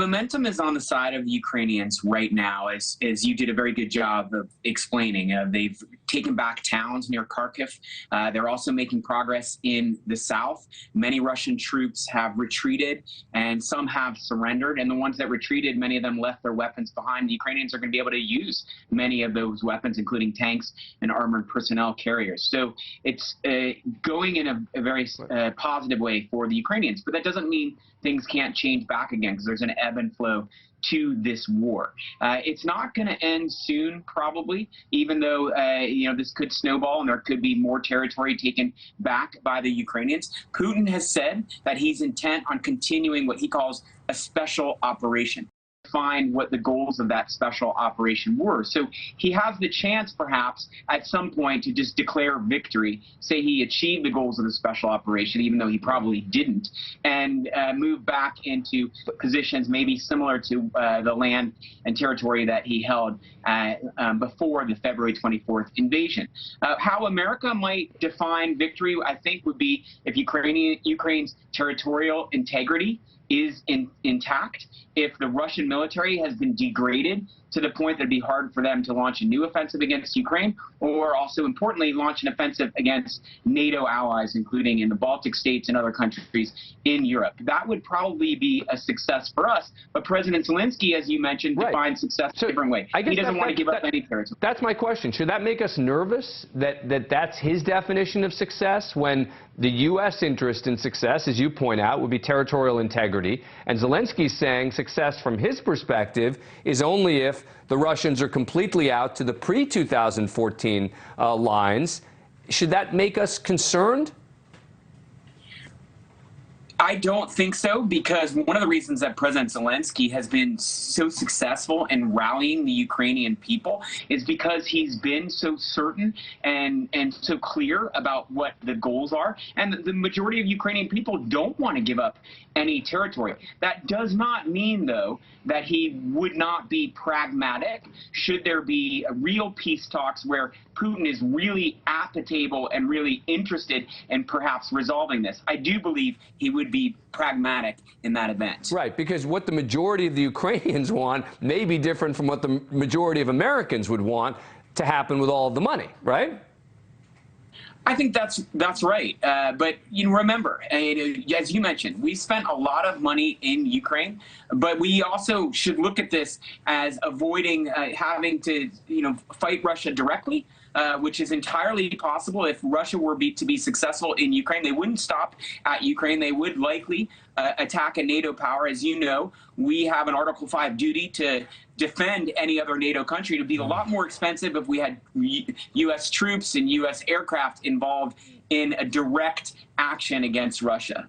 Momentum is on the side of the Ukrainians right now, as you did a very good job of explaining. They've taken back towns near Kharkiv. They're also making progress in the south. Many Russian troops have retreated, and some have surrendered. And the ones that retreated, many of them left their weapons behind. The Ukrainians are going to be able to use many of those weapons, including tanks and armored personnel carriers. So it's going in a very positive way for the Ukrainians. But that doesn't mean things can't change back again, because there's an ebb and flow to this war. It's not going to end soon, probably, even though this could snowball and there could be more territory taken back by the Ukrainians. Putin has said that he's intent on continuing what he calls a special operation. Find what the goals of that special operation were. So he has the chance, perhaps, at some point to just declare victory, say he achieved the goals of the special operation, even though he probably didn't, and move back into positions maybe similar to the land and territory that he held before the February 24th invasion. How America might define victory, I think, would be if Ukraine's territorial integrity is intact, if the Russian military has been degraded to the point that it'd be hard for them to launch a new offensive against Ukraine, or also importantly, launch an offensive against NATO allies, including in the Baltic states and other countries in Europe. That would probably be a success for us. But President Zelensky, as you mentioned, defines success a different way. He doesn't want to give up any territory. That's my question. Should that make us nervous that that's his definition of success, when the U.S. interest in success, as you point out, would be territorial integrity, and Zelensky's saying success from his perspective is only if the Russians are completely out to the pre-2014 lines? Should that make us concerned? I don't think so, because one of the reasons that President Zelensky has been so successful in rallying the Ukrainian people is because he's been so certain and so clear about what the goals are. And the majority of Ukrainian people don't want to give up any territory. That does not mean, though, that he would not be pragmatic should there be real peace talks where Putin is really at the table and really interested in perhaps resolving this. I do believe he would be pragmatic in that event. Right, because what the majority of the Ukrainians want may be different from what the majority of Americans would want to happen with all of the money, right? I think that's right. But remember, as you mentioned, we spent a lot of money in Ukraine, but we also should look at this as avoiding having to fight Russia directly, which is entirely possible. If Russia were to be successful in Ukraine, they wouldn't stop at Ukraine. They would likely attack a NATO power. As you know, we have an Article 5 duty to defend any other NATO country. It would be a lot more expensive if we had U.S. troops and U.S. aircraft involved in a direct action against Russia.